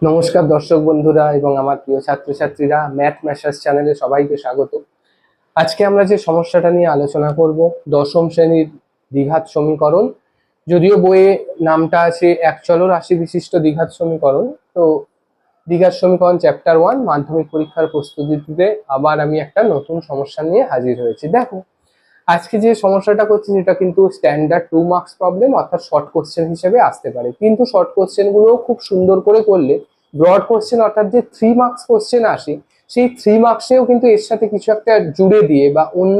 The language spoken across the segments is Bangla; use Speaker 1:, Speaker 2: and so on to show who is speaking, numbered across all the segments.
Speaker 1: নমস্কার দর্শক বন্ধুরা এবং আমার প্রিয় ছাত্রছাত্রীরা, ম্যাথ ম্যাশার্স চ্যানেলে সবাইকে স্বাগত। আজকে আমরা যে সমস্যাটা নিয়ে আলোচনা করব, দশম শ্রেণীর দ্বিঘাত সমীকরণ। যদিও বইয়ে নামটা আছে এক চলক রাশি বিশিষ্ট দ্বিঘাত সমীকরণ। তো দ্বিঘাত সমীকরণ চ্যাপ্টার 1 মাধ্যমিক পরীক্ষার প্রস্তুতিতে আবার আমি একটা নতুন সমস্যা নিয়ে হাজির হয়েছি। দেখো, আজকে যে সমস্যাটা করছি সেটা কিন্তু স্ট্যান্ডার্ড 2 মার্কস প্রবলেম, অর্থাৎ শর্ট কোশ্চেন হিসেবে আসতে পারে। কিন্তু শর্ট কোশ্চেন গুলো খুব সুন্দর করে করলে ব্রড কোশ্চেন অর্থাৎ যে 3 মার্কস কোশ্চেন আসে, সেই 3 মার্কসেও কিন্তু এর সাথে কিছু একটা জুড়ে দিয়ে বা অন্য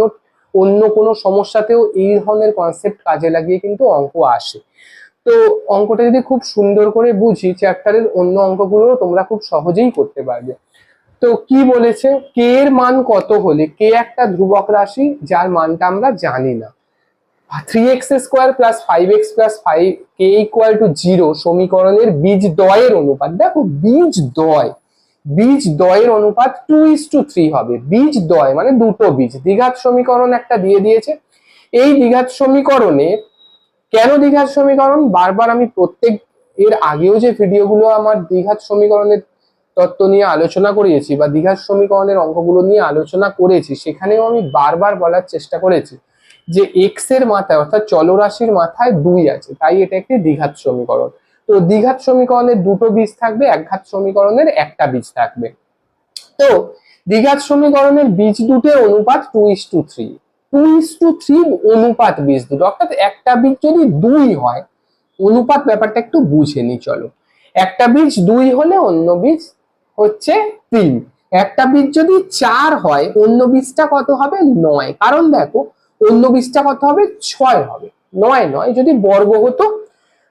Speaker 1: অন্য কোনো সমস্যাতেও এই ধরনের কনসেপ্ট কাজে লাগিয়ে কিন্তু অঙ্ক আসে। তো অঙ্কটা যদি খুব সুন্দর করে বুঝি, চ্যাপ্টারের অন্য অঙ্কগুলো তোমরা খুব সহজেই করতে পারবে। তো কি বলেছে, কে এর মান কত হলে, কে একটা ধ্রুবক রাশি যার মানটা আমরা জানি না, 3x² + 5x + 5k = 0 সমীকরণের বীজদ্বয়ের অনুপাত। দেখো, বীজদ্বয়ের অনুপাত 2:3 হবে। বীজদ্বয় মানে দুটো বীজ। দ্বিঘাত সমীকরণ একটা দিয়ে দিয়েছে। এই দ্বিঘাত সমীকরণে কেন দ্বিঘাত সমীকরণ, বারবার আমি প্রত্যেক এর আগেও যে ভিডিওগুলো আমার দ্বিঘাত সমীকরণের তত্ত্ব নিয়ে আলোচনা করিয়েছি বা দ্বিঘাত সমীকরণের অঙ্কগুলো নিয়ে আলোচনা করেছি, সেখানেও আমি বারবার বলার চেষ্টা করেছি যে এক্স এর মাথায় অর্থাৎ চলরাশির মাথায় 2 আছে, তাই এটা একটি দ্বিঘাত সমীকরণ। তো দ্বিঘাত সমীকরণের দুটো বীজ থাকবে, একঘাত সমীকরণের একটা বীজ থাকবে। তো দ্বিঘাত সমীকরণের বীজ দুটোর অনুপাত 2:3। 2:3 অনুপাত বীজ দুটো, অর্থাৎ একটা বীজ যদি 2 হয়, অনুপাত ব্যাপারটা একটু বুঝে নি। চলো, একটা বীজ 2 হলে অন্য বীজ হচ্ছে 3। একটা বীজ যদি 4 হয়, অন্য বীজটা কত হবে? 9। কারণ দেখো, অন্য বীজটা কত হবে? 6 হবে। 9 নয়, যদি বর্গ হতো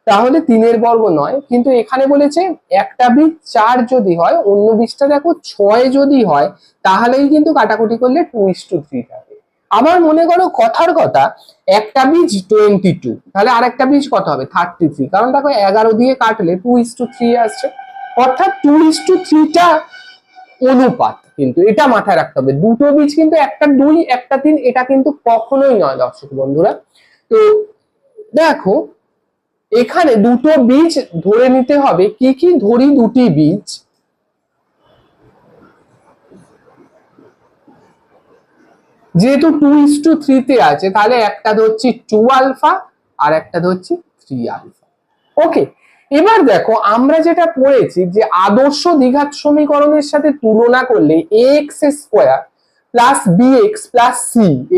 Speaker 1: তাহলে 3 বর্গ 9, কিন্তু এখানে বলেছে একটা বীজ 4 যদি হয়, অন্য বীজটা দেখো 6 যদি হয়, তাহলেই কিন্তু কাটাকুটি করলে 2:3 থাকে। আবার মনে করো কথার কথা, একটা বীজ 22, তাহলে আরেকটা বীজ কত হবে? 33। কারণ দেখো 11 দিয়ে কাটলে 2:3 আসছে, অর্থাৎ 2:3টা অনুপাত। কিন্তু এটা মাথায় রাখতে হবে, দুটো বীজ কিন্তু একটা 2 একটা 3 এটা কিন্তু কখনোই নয় দর্শক বন্ধুরা। তো দেখো, এখানে দুটো বীজ ধরে নিতে হবে। কি কি ধরি দুটি বীজ? যেহেতু 2:3 তে আছে, তাহলে একটা ধরছি 2 আলফা আর একটা ধরছি 3 আলফা। ওকে, এবার দেখো আমরা যেটা পড়েছি যে আদর্শ দ্বিঘাত সমীকরণের সাথে তুলনা করলে ax² + bx + c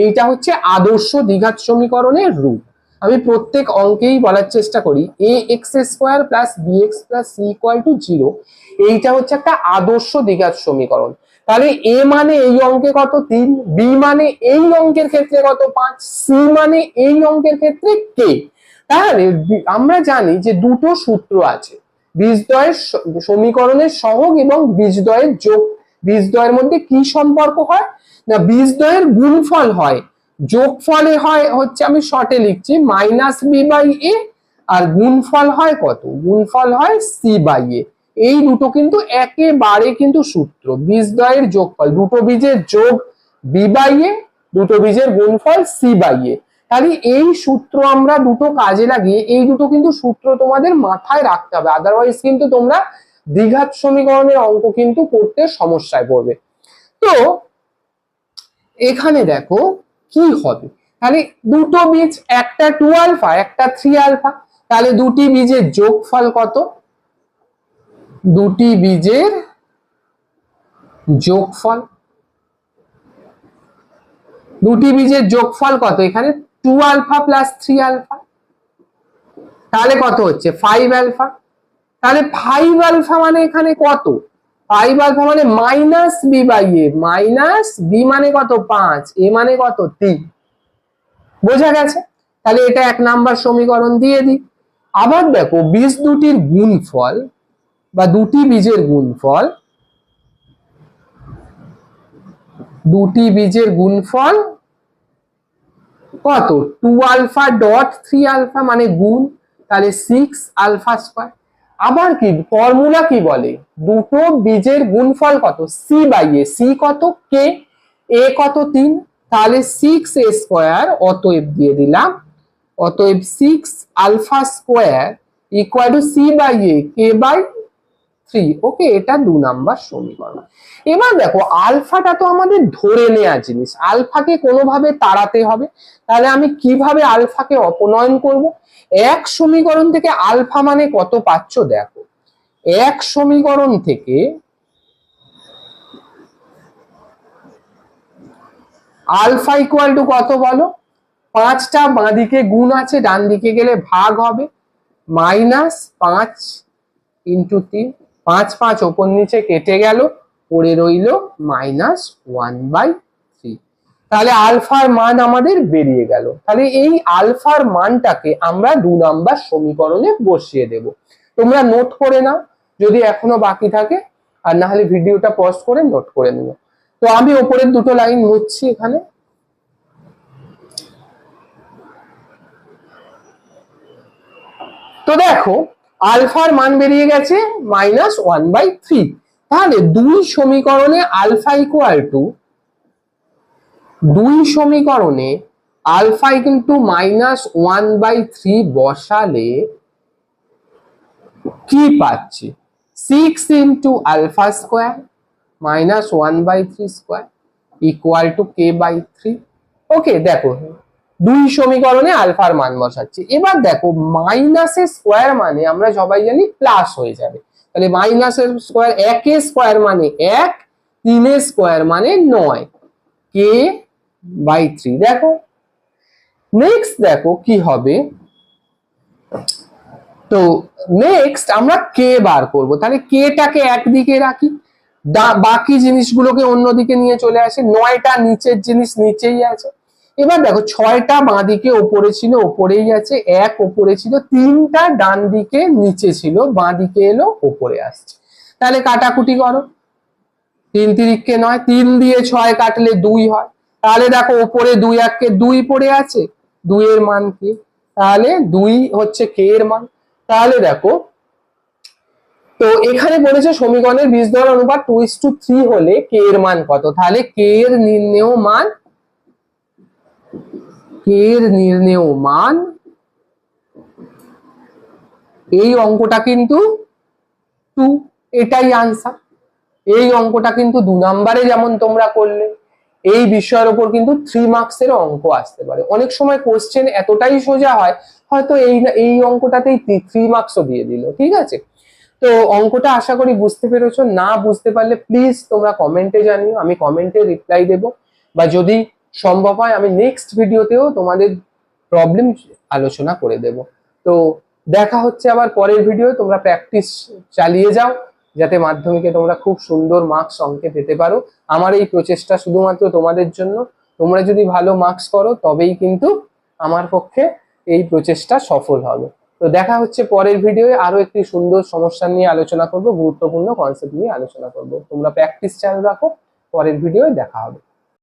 Speaker 1: এইটা হচ্ছে আদর্শ দ্বিঘাত সমীকরণের রূপ। আমি প্রত্যেক অঙ্কেই বলার চেষ্টা করি ax² + bx + c = 0 এইটা হচ্ছে একটা আদর্শ দ্বিঘাত সমীকরণ। তাহলে a মানে এই অঙ্কে কত? 3, b মানে এই অঙ্কের ক্ষেত্রে কত? 5, c মানে এই অঙ্কের ক্ষেত্রে k। তাহলে আমরা জানি যে দুটো সূত্র আছে, বীজদ্বয়ের সমীকরণের সহগ এবং বীজদ্বয়ের যোগ। বীজদ্বয়ের মধ্যে কি সম্পর্ক হয় না, বীজদ্বয়ের গুণফল হয়, যোগফলে হয় হচ্ছে, আমি শর্টে লিখছি -b/a, আর গুণফল হয় কত? গুণফল হয় c/a। এই দুটো কিন্তু একেবারে কিন্তু সূত্র, বীজদ্বয়ের যোগফল, দুটো বীজের যোগ b/a, দুটো বীজের গুণফল c/a। তাহলে এই সূত্র আমরা দুটো কাজে লাগিয়ে, এই দুটো কিন্তু সূত্র তোমাদের মাথায় রাখতে হবে, আদারওয়াইজ কিন্তু তোমরা দ্বিঘাত সমীকরণের অঙ্ক কিন্তু করতে সমস্যায় পড়বে। তো এখানে দেখো কি হবে, তাহলে দুটো বীজ, একটা 2 আলফা একটা 3 আলফা, তাহলে দুটি বীজের যোগফল কত? দুটি বীজের যোগফল, দুটি বীজের যোগফল কত? এখানে 2 আলফা + 3 আলফা, তাহলে কত হচ্ছে? 5 আলফা। তাহলে 5 আলফা মানে এখানে কত? 5 আলফা মানে -b/a, -b মানে কত? 5, a মানে কত? 3। বোঝা গেছে? তাহলে এটা 1 নাম্বার সমীকরণ দিয়ে দিই। আবার দেখো, বীজ দুটির গুণফল বা দুটি বীজের গুণফল, দুটি বীজের গুণফল কত? 2 আলফা ডট 3 আলফা মানে গুণ, তাহলে 6 আলফা²। আবার কি ফর্মুলা কি বলে? দুটো বীজের গুণফল কত? c/a, c কত? k, a কত? 3, তাহলে 6a², অতএব দিয়ে দিলাম, অতএব 6 আলফা² = c/a, k/3 3। ওকে, এটা 2 নাম্বার সমীকরণ। এবার দেখো আলফাটা তো আমাদের ধরে নেওয়া জিনিস, আলফাকে কোনোভাবে তাড়াতে হবে। তাহলে আমি কিভাবে আলফাকে অপনয়ন করব? এক সমীকরণ থেকে আলফা মানে কত পাচ্ছ দেখো, এক সমীকরণ থেকে আলফা ইকুয়াল টু কত বলো? 5টা বাঁদিকে গুণ আছে, ডান দিকে গেলে ভাগ হবে, -5 ইন্টু 3, 5 5 ওপর নিচে কেটে গেল, পড়ে রইল -1/3। তাহলে আলফার মান আমাদের বেরিয়ে গেল। তাহলে এই আলফার মানটাকে আমরা 2 নাম্বার সমীকরণে বসিয়ে দেব। তোমরা নোট করে নাও যদি এখনো বাকি থাকে, আর না হলে ভিডিওটা পজ করে নোট করে নিও। তো আমি ওপরের দুটো লাইন মুছছি এখানে। তো দেখো আলফার মান বেরিয়ে গেছে -1/3। তাহলে দুই সমীকরণে আলফা ইকুয়াল টু, দুই সমীকরণে আলফা কিন্তু -1/3 বসালে কি পাচ্ছি? 6 into alpha square -1/3 square equal to k/3। Okay, দেখো দুই সমীকরণে আলফার মান বসাচ্ছি। এবার দেখো মাইনাসের স্কোয়ার মানে আমরা সবাই জানি প্লাস হয়ে যাবে। তাহলে মাইনাসের স্কোয়ার, 1 স্কোয়ার মানে 1, 3 স্কোয়ার মানে 9, k/3। দেখো নেক্সট দেখো কি হবে। তো নেক্সট আমরা কে বার করব। তাহলে কে টাকে একদিকে রাখি, বাকি জিনিসগুলোকে অন্যদিকে নিয়ে চলে আসে। 9টা নিচের জিনিস নিচেই আছে। এবার দেখো 6টা বাঁদিকে ওপরে ছিল, ওপরেই আছে, 1 ওপরে ছিল, 3টা ডান দিকে নিচে ছিল, বাঁদিকে এলো ওপরে আসছে। তাহলে কাটাকুটি করো, 3 3 9, 3 দিয়ে 6 কাটলে 2 হয়। তাহলে দেখো ওপরে 2 1 2 পড়ে আছে, 2 এর মান কি? তাহলে 2 হচ্ছে কে এর মান। তাহলে দেখো, তো এখানে বলেছে সমীকরণের বীজদ্বয় অনুপাত 2:3 হলে কে এর মান কত? তাহলে কে এর নির্ণেয় মান, কে এর নির্ণেয় মান, এই অঙ্কটা কিন্তু 2, এটাই আনসার। এই অঙ্কটা কিন্তু 2 নম্বরে যেমন তোমরা করলে, এই বিষয়ের উপর কিন্তু 3 মার্কসের অঙ্ক আসতে পারে। অনেক সময় কোশ্চেন এতটাই সোজা হয়, হয়তো এই অঙ্কটাতেই 3 মার্কসও দিয়ে দিল। ঠিক আছে, তো অঙ্কটা আশা করি বুঝতে পেরেছো। না বুঝতে পারলে প্লিজ তোমরা কমেন্টে জানিও, আমি কমেন্টে রিপ্লাই দেব, বা যদি সম্ভব হয় আমি নেক্সট ভিডিওতেও তোমাদের প্রবলেম আলোচনা করে দেব। তো দেখা হচ্ছে আবার পরের ভিডিও। তোমরা প্র্যাকটিস চালিয়ে যাও যাতে মাধ্যমিকে তোমরা খুব সুন্দর মার্কস অঙ্কে পেতে পারো। আমার এই প্রচেষ্টা শুধুমাত্র তোমাদের জন্য। তোমরা যদি ভালো মার্কস করো তবেই কিন্তু আমার পক্ষে এই প্রচেষ্টা সফল হবে। তো দেখা হচ্ছে পরের ভিডিওয়ে, আরো একটি সুন্দর সমস্যা নিয়ে আলোচনা করব, গুরুত্বপূর্ণ কনসেপ্ট নিয়ে আলোচনা করব। তোমরা প্র্যাকটিস চালু রাখো, পরের ভিডিওয়ে দেখা হবে।